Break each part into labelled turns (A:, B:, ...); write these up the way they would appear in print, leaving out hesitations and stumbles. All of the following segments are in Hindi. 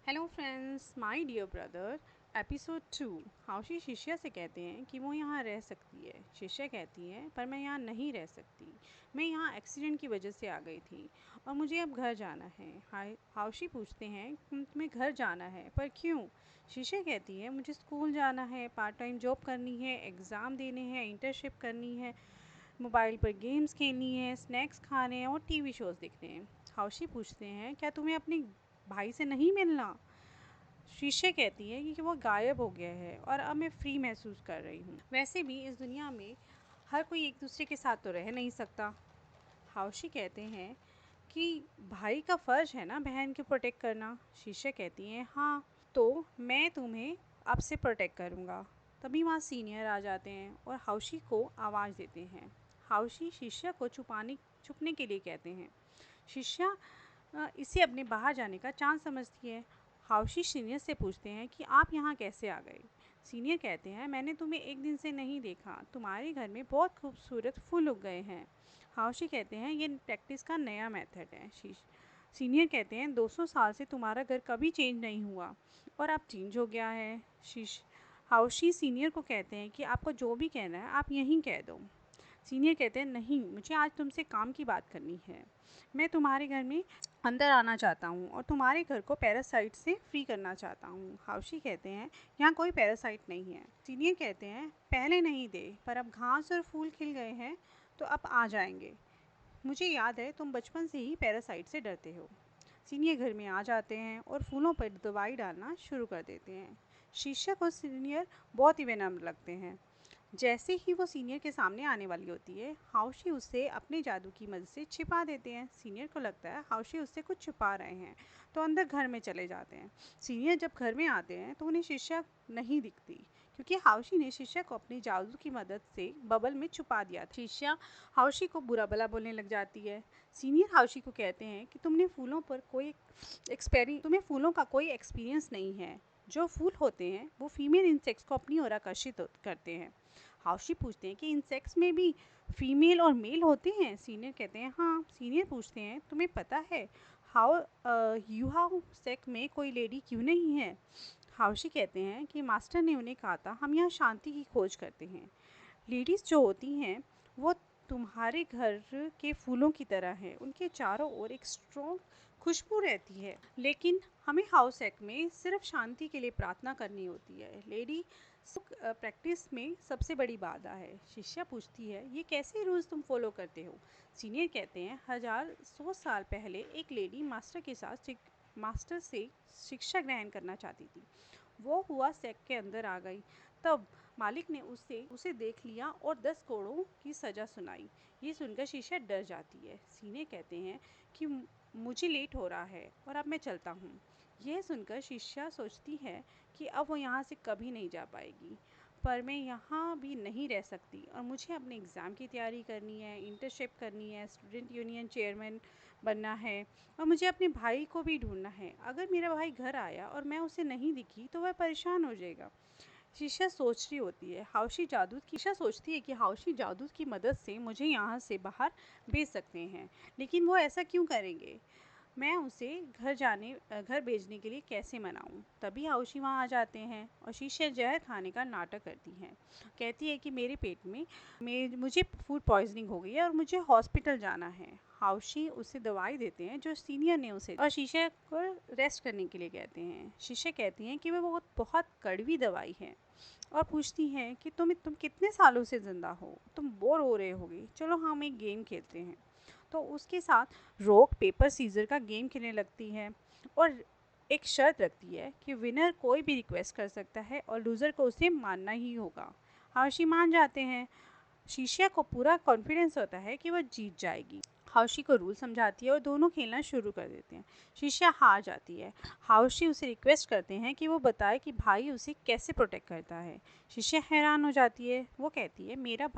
A: Hello friends, my dear brother. Episode 2। हाउशी शिष्या से कहते हैं कि वो यहाँ रह सकती है। शिष्या कहती है पर मैं यहाँ नहीं रह सकती। मैं यहाँ एक्सीडेंट की वजह से आ गई थी और मुझे अब घर जाना है। हाउशी पूछते हैं तुम्हें घर जाना है पर क्यों? शिष्या कहती है मुझे स्कूल जाना है, पार्ट टाइम जॉब करनी है, एग्ज़ाम देने हैं, इंटर्नशिप करनी है, मोबाइल पर गेम्स खेलनी है, स्नैक्स खाने हैं और टीवी शोज़ देखने हैं। हाउशी पूछते हैं क्या तुम्हें अपने भाई से नहीं मिलना? शीशे कहती है कि वो गायब हो गया है और अब मैं फ्री महसूस कर रही हूँ। वैसे भी इस दुनिया में हर कोई एक दूसरे के साथ तो रह नहीं सकता। हाउशी कहते हैं कि भाई का फ़र्ज है ना बहन को प्रोटेक्ट करना। शीशे कहती हैं हाँ, तो मैं तुम्हें अब से प्रोटेक्ट करूँगा। तभी वहाँ सीनियर आ जाते हैं और हाउशी को आवाज़ देते हैं। हाउशी शिष्या को छुपने के लिए कहते हैं। शिष्या इसे अपने बाहर जाने का चांस समझती है। हाउशी सीनियर से पूछते हैं कि आप यहाँ कैसे आ गए? सीनियर कहते हैं मैंने तुम्हें एक दिन से नहीं देखा, तुम्हारे घर में बहुत खूबसूरत फूल उग गए हैं। हाउशी कहते हैं ये प्रैक्टिस का नया मेथड है। सीनियर कहते हैं 200 साल से तुम्हारा घर कभी चेंज नहीं हुआ और अब चेंज हो गया है। शीश हाउशी सीनियर को कहते हैं कि आपको जो भी कहना है आप यहीं कह दो। सीनियर कहते हैं नहीं, मुझे आज तुमसे काम की बात करनी है। मैं तुम्हारे घर में अंदर आना चाहता हूँ और तुम्हारे घर को पैरासाइट से फ्री करना चाहता हूँ। हाउशी कहते हैं यहाँ कोई पैरासाइट नहीं है। सीनियर कहते हैं पहले नहीं थे पर अब घास और फूल खिल गए हैं तो अब आ जाएंगे। मुझे याद है तुम बचपन से ही पैरासाइट से डरते हो। सीनियर घर में आ जाते हैं और फूलों पर दवाई डालना शुरू कर देते हैं। शिक्षक और सीनियर बहुत ही विनम्र लगते हैं। जैसे ही वो सीनियर के सामने आने वाली होती है, हाउशी उससे अपने जादू की मदद से छिपा देते हैं। सीनियर को लगता है हाउशी उससे कुछ छुपा रहे हैं तो अंदर घर में चले जाते हैं। सीनियर जब घर में आते हैं तो उन्हें शिष्या नहीं दिखती क्योंकि हाउशी ने शिष्या को अपनी जादू की मदद से बबल में छुपा दिया था। शिष्या हाउशी को बुरा भला बोलने लग जाती है। सीनियर हाउशी को कहते हैं कि तुम्हें फूलों का कोई एक्सपीरियंस नहीं है। जो फूल होते हैं वो फीमेल इंसेक्ट्स को अपनी ओर आकर्षित करते हैं। हाउशी पूछते हैं कि इंसेक्ट्स में भी फीमेल और मेल होते हैं? सीनियर कहते हैं हाँ। सीनियर पूछते हैं तुम्हें पता है हाउ सेक में कोई लेडी क्यों नहीं है? हाउशी कहते हैं कि मास्टर ने उन्हें कहा था हम यहाँ शांति की खोज करते हैं। लेडीज़ जो होती हैं वो तुम्हारे घर के फूलों की तरह हैं, उनके चारों ओर एक स्ट्रॉन्ग खुशबू रहती है। लेकिन हमें हाउस एक्ट में सिर्फ शांति के लिए प्रार्थना करनी होती है। लेडी प्रैक्टिस में सबसे बड़ी बाधा है। शिष्या पूछती है ये कैसे रूल्स तुम फॉलो करते हो? सीनियर कहते हैं 1,000 साल पहले एक लेडी मास्टर से शिक्षा ग्रहण करना चाहती थी। वो हुआ सेक के अंदर आ गई। तब मालिक ने उसे देख लिया और 10 करोड़ों की सज़ा सुनाई। ये सुनकर शीशा डर जाती है। सीने कहते हैं कि मुझे लेट हो रहा है और अब मैं चलता हूँ। यह सुनकर शीशा सोचती है कि अब वो यहाँ से कभी नहीं जा पाएगी। पर मैं यहाँ भी नहीं रह सकती और मुझे अपने एग्ज़ाम की तैयारी करनी है, इंटर्नशिप करनी है, स्टूडेंट यूनियन चेयरमैन बनना है और मुझे अपने भाई को भी ढूंढना है। अगर मेरा भाई घर आया और मैं उसे नहीं दिखी तो वह परेशान हो जाएगा। शीशा सोचती है कि हाउशी जादू की मदद से मुझे यहाँ से बाहर भेज सकते हैं। लेकिन वो ऐसा क्यों करेंगे? मैं उसे घर भेजने के लिए कैसे मनाऊं? तभी हाउशी वहाँ आ जाते हैं और शीशा जहर खाने का नाटक करती हैं। कहती है कि मेरे पेट में मुझे फूड पॉइजनिंग हो गई है और मुझे हॉस्पिटल जाना है। हाउशी उसे दवाई देते हैं जो सीनियर ने उसे और शीशा को रेस्ट करने के लिए कहते हैं। शीशा कहती हैं कि वह बहुत बहुत कड़वी दवाई है और पूछती हैं कि तुम कितने सालों से ज़िंदा हो, तुम बोर हो रहे होगे, चलो हम एक गेम खेलते हैं। तो उसके साथ रॉक पेपर सीजर का गेम खेलने लगती है और एक शर्त रखती है कि विनर कोई भी रिक्वेस्ट कर सकता है और लूज़र को उसे मानना ही होगा। हाउशी मान जाते हैं। शीशा को पूरा कॉन्फिडेंस होता है कि वह जीत जाएगी। हाउशी को रूल समझाती है और दोनों खेलना शुरू कर देते हैं। शीशा हार जाती है। हाउशी उसे रिक्वेस्ट करते हैं कि वो बताए कि भाई उसे कैसे प्रोटेक्ट करता है। शीशा हैरान हो जाती है। वो कहती है मेरा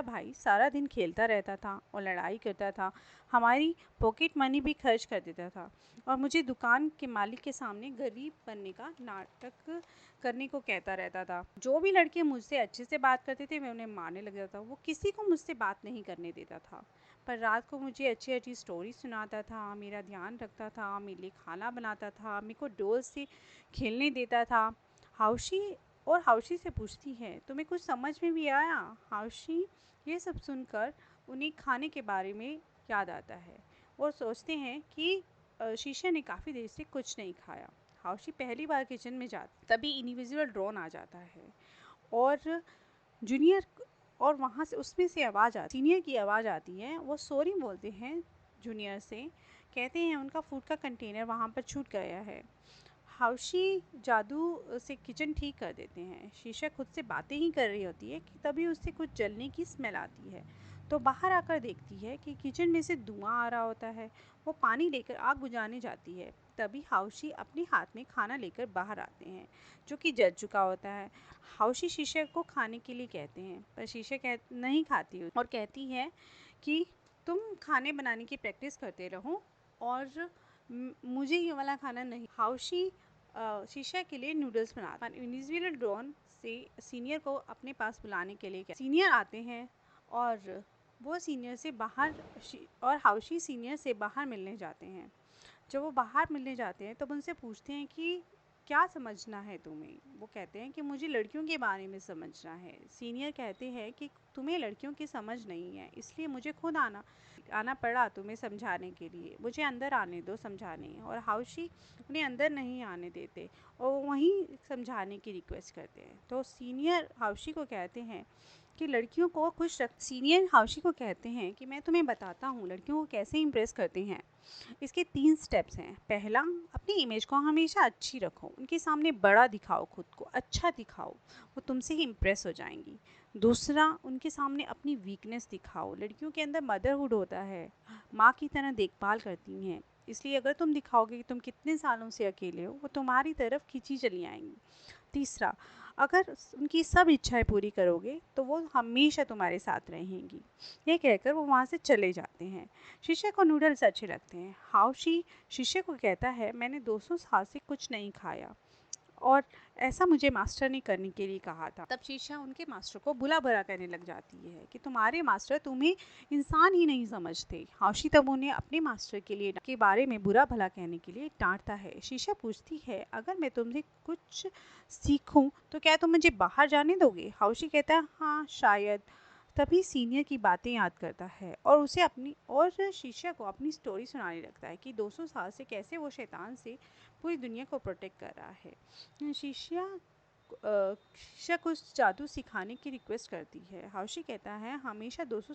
A: भाई सारा दिन खेलता रहता था और लड़ाई करता था, हमारी पॉकेट मनी भी खर्च कर देता था और मुझे दुकान के मालिक के सामने गरीब बनने का नाटक करने को कहता रहता था। जो भी लड़के मुझसे अच्छे से बात करते थे मैं उन्हें मारने लग जाता था। वो किसी को मुझसे बात नहीं करने देता था। पर रात को मुझे अच्छी अच्छी स्टोरी सुनाता था, मेरा ध्यान रखता था, मेरे लिए खाना बनाता था, मेरे को डोल से खेलने देता था। हाउशी और हाउशी से पूछती है, तुम्हें कुछ समझ में भी आया? हाउशी ये सब सुनकर उन्हें खाने के बारे में याद आता है और सोचते हैं कि शीशा ने काफ़ी देर से कुछ नहीं खाया। हाउशी पहली बार किचन में जाती तभी इनविजिबल ड्रोन आ जाता है और जूनियर और वहाँ से उसमें से आवाज़ आती, सीनियर की आवाज़ आती है। वो सॉरी बोलते हैं जूनियर से, कहते हैं उनका फूड का कंटेनर वहाँ पर छूट गया है। हाउशी जादू से किचन ठीक कर देते हैं। शीशा खुद से बातें ही कर रही होती है कि तभी उससे कुछ जलने की स्मेल आती है, तो बाहर आकर देखती है कि किचन में से धुआं आ रहा होता है। वो पानी लेकर आग बुझाने जाती है, तभी हाउशी अपने हाथ में खाना लेकर बाहर आते हैं जो कि जल चुका होता है। हाउशी शीशा को खाने के लिए कहते हैं, पर शीशा नहीं खाती और कहती है कि तुम खाने बनाने की प्रैक्टिस करते रहो और मुझे ये वाला खाना नहीं। हाउशी शीशा के लिए नूडल्स बनाता है। इनविजिबल ड्रोन से सीनियर को अपने पास बुलाने के लिए सीनियर आते हैं और वो सीनियर से बाहर और हाउशी सीनियर से बाहर मिलने जाते हैं। जब वो बाहर मिलने जाते हैं तब उनसे पूछते हैं कि क्या समझना है तुम्हें? वो कहते हैं कि मुझे लड़कियों के बारे में समझना है। सीनियर कहते हैं कि तुम्हें लड़कियों की समझ नहीं है, इसलिए मुझे खुद आना पड़ा तुम्हें समझाने के लिए। मुझे अंदर आने दो समझाने। और हाउशी उन्हें अंदर नहीं आने देते और वहीं समझाने की रिक्वेस्ट करते हैं। तो सीनियर हाउशी को कहते हैं कि लड़कियों को खुश रख। सीनियर हाउशी को कहते हैं कि मैं तुम्हें बताता हूँ लड़कियों को कैसे इम्प्रेस करते हैं। इसके 3 स्टेप्स हैं। पहला, अपनी इमेज को हमेशा अच्छी रखो, उनके सामने बड़ा दिखाओ, खुद को अच्छा दिखाओ, वो तुमसे ही इम्प्रेस हो जाएंगी। दूसरा, उनके सामने अपनी वीकनेस दिखाओ। लड़कियों के अंदर मदरहुड होता है, माँ की तरह देखभाल करती हैं, इसलिए अगर तुम दिखाओगे कि तुम कितने सालों से अकेले हो, वो तुम्हारी तरफ खींची चली आएंगी। तीसरा, अगर उनकी सब इच्छाएं पूरी करोगे तो वो हमेशा तुम्हारे साथ रहेंगी। ये कहकर वो वहाँ से चले जाते हैं। शीशे को नूडल्स अच्छे लगते हैं। हाउशी शीशे को कहता है, मैंने 200 साल से कुछ नहीं खाया और ऐसा मुझे मास्टर ने करने के लिए कहा था। तब शीशा उनके मास्टर को बुला भला कहने लग जाती है कि तुम्हारे मास्टर तुम्हें इंसान ही नहीं समझते। हाउशी तब उन्हें अपने मास्टर के बारे में बुरा भला कहने के लिए डांटता है। शीशा पूछती है, अगर मैं तुमसे कुछ सीखूं तो क्या तुम मुझे बाहर जाने दोगे? हाउशी कहता है, हाँ शायद। तभी सीनियर की बातें याद करता है और उसे शीशा को अपनी स्टोरी सुनाने लगता है कि 200 साल से कैसे वो शैतान से पूरी दुनिया को प्रोटेक्ट कर रहा है। शीशा कुछ जादू सिखाने की रिक्वेस्ट करती है। हाउशी कहता है, हमेशा 200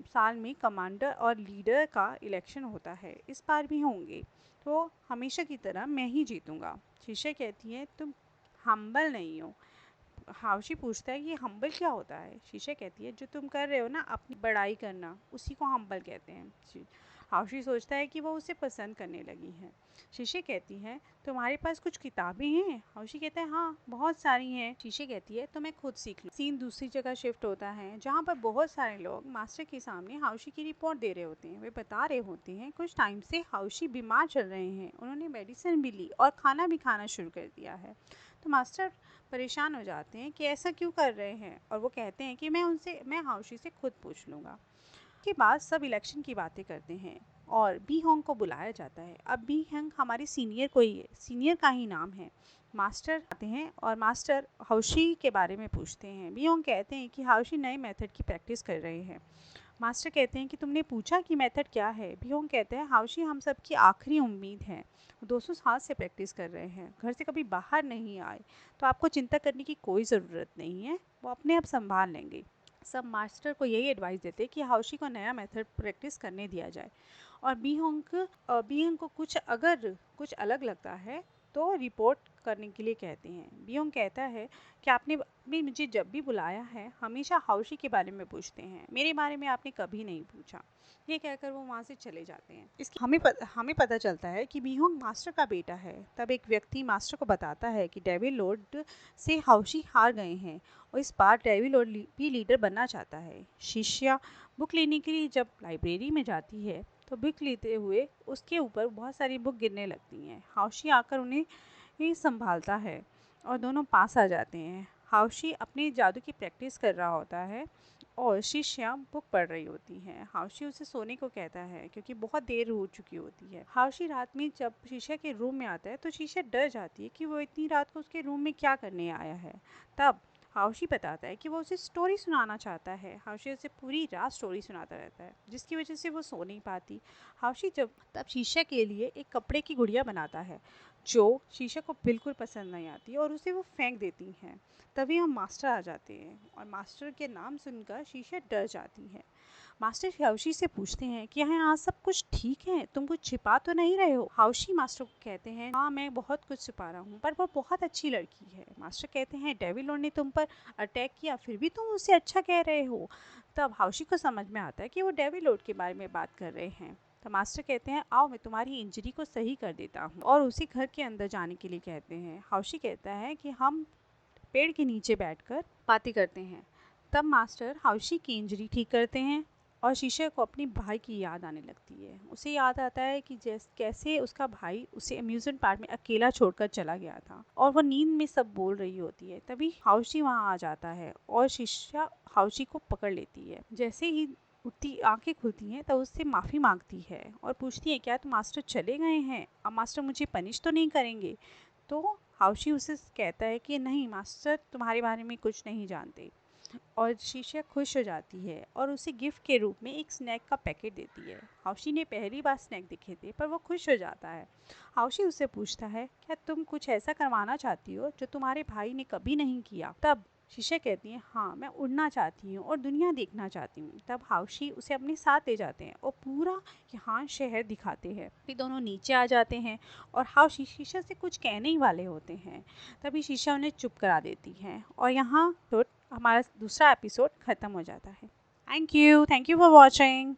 A: साल में कमांडर और लीडर का इलेक्शन होता है, इस बार भी होंगे, तो हमेशा की तरह मैं ही जीतूंगा। शीशा कहती है, तुम हम्बल नहीं हो। हाउशी पूछता है कि हम्बल क्या होता है? शीशा कहती है, जो तुम कर रहे हो ना, अपनी बड़ाई करना, उसी को हम्बल कहते हैं। हाउशी सोचता है कि वो उसे पसंद करने लगी है। शीशे कहती है, तुम्हारे पास कुछ किताबें हैं? हाउशी कहता है, हाँ बहुत सारी हैं। शीशे कहती है, तो मैं खुद सीख लूँ। सीन दूसरी जगह शिफ्ट होता है जहाँ पर बहुत सारे लोग मास्टर के सामने हाउशी की रिपोर्ट दे रहे होते हैं। वे बता रहे होते हैं कुछ टाइम से हाउशी बीमार चल रहे हैं, उन्होंने मेडिसिन भी ली और खाना भी खाना शुरू कर दिया है। तो मास्टर परेशान हो जाते हैं कि ऐसा क्यों कर रहे हैं और वो कहते हैं कि मैं हाउशी से खुद पूछ लूँगा। के बाद सब इलेक्शन की बातें करते हैं और बी होंग को बुलाया जाता है। अब बी होंग हमारे सीनियर को ही है, सीनियर का ही नाम है। मास्टर आते हैं और मास्टर हाउशी के बारे में पूछते हैं। बी होंग कहते हैं कि हाउशी नए मेथड की प्रैक्टिस कर रहे हैं। मास्टर कहते हैं कि तुमने पूछा कि मेथड क्या है? बी होंग कहते हैं, हाउशी हम सब की आखिरी उम्मीद है, 200 साल से प्रैक्टिस कर रहे हैं, घर से कभी बाहर नहीं आए, तो आपको चिंता करने की कोई ज़रूरत नहीं है, वो अपने आप संभाल लेंगे। सब मास्टर को यही एडवाइस देते कि हाउशी को नया मेथड प्रैक्टिस करने दिया जाए और बी होंग को कुछ अलग लगता है तो रिपोर्ट करने के लिए कहते हैं। बी होंग कहता है कि आपने भी मुझे जब भी बुलाया है हमेशा हाउशी के बारे में पूछते हैं, मेरे बारे में आपने कभी नहीं पूछा। ये कहकर वो वहाँ से चले जाते हैं। इसकी हमें पता चलता है कि बी होंग मास्टर का बेटा है। तब एक व्यक्ति मास्टर को बताता है कि डेविल लॉर्ड से हाउशी हार गए हैं और इस बार डेविल लॉर्ड भी लीडर बनना चाहता है। शिष्या बुक लेने के लिए जब लाइब्रेरी में जाती है तो बुक लेते हुए उसके ऊपर बहुत सारी बुक गिरने लगती हैं। हाउशी आकर उन्हें ही संभालता है और दोनों पास आ जाते हैं। हाउशी अपने जादू की प्रैक्टिस कर रहा होता है और शिष्या बुक पढ़ रही होती है। हाउशी उसे सोने को कहता है क्योंकि बहुत देर हो चुकी होती है। हाउशी रात में जब शिष्या के रूम में आता है तो शिष्या डर जाती है कि वो इतनी रात को उसके रूम में क्या करने आया है। तब हाउशी बताता है कि वो उसे स्टोरी सुनाना चाहता है। हाउशी उसे पूरी रात स्टोरी सुनाता रहता है जिसकी वजह से वो सो नहीं पाती। हाउशी तब शिष्या के लिए एक कपड़े की गुड़िया बनाता है जो शिष्या को बिल्कुल पसंद नहीं आती और उसे वो फेंक देती हैं। तभी हम मास्टर आ जाते हैं और मास्टर के नाम सुनकर शिष्या डर जाती है। मास्टर हाउशी से पूछते हैं कि यहाँ सब कुछ ठीक है, तुम कुछ छिपा तो नहीं रहे हो। हाउशी मास्टर को कहते हैं हाँ मैं बहुत कुछ छिपा रहा हूँ, पर वो बहुत अच्छी लड़की है। मास्टर कहते हैं डेविल लॉर्ड ने तुम पर अटैक किया फिर भी तुम उसे अच्छा कह रहे हो। तब हाउशी को समझ में आता है कि वो डेविल लॉर्ड के बारे में बात कर रहे हैं। तो मास्टर कहते हैं आओ मैं तुम्हारी इंजरी को सही कर देता हूँ और उसी घर के अंदर जाने के लिए कहते हैं। हाउशी कहता है कि हम पेड़ के नीचे बैठकर बातें करते हैं। तब मास्टर हाउशी की इंजरी ठीक करते हैं और शिष्य को अपने भाई की याद आने लगती है। उसे याद आता है कि कैसे उसका भाई उसे अम्यूजमेंट पार्क में अकेला छोड़कर चला गया था और वो नींद में सब बोल रही होती है। तभी हाउशी वहाँ आ जाता है और शिष्या हाउशी को पकड़ लेती है। जैसे ही उठती आंखें खुलती हैं तब उससे माफ़ी मांगती है और पूछती है क्या तो मास्टर चले गए हैं, अब मास्टर मुझे पनिश तो नहीं करेंगे। तो हाउशी उसे कहता है कि नहीं मास्टर तुम्हारे बारे में कुछ नहीं जानते और शिष्या खुश हो जाती है और उसे गिफ्ट के रूप में एक स्नैक का पैकेट देती है। हाउशी ने पहली बार स्नैक दिखे थे पर वो खुश हो जाता है। हाउशी उससे पूछता है क्या तुम कुछ ऐसा करवाना चाहती हो जो तुम्हारे भाई ने कभी नहीं किया। तब शिष्या कहती है हाँ मैं उड़ना चाहती हूँ और दुनिया देखना चाहती हूँ। तब हाउशी उसे अपने साथ ले जाते हैं और पूरा यहाँ शहर दिखाते हैं। फिर दोनों नीचे आ जाते हैं और हाउशी शिष्या से कुछ कहने ही वाले होते हैं। तभी शिष्या उन्हें चुप करा देती है और यहाँ हमारा दूसरा एपिसोड ख़त्म हो जाता है। Thank you for watching.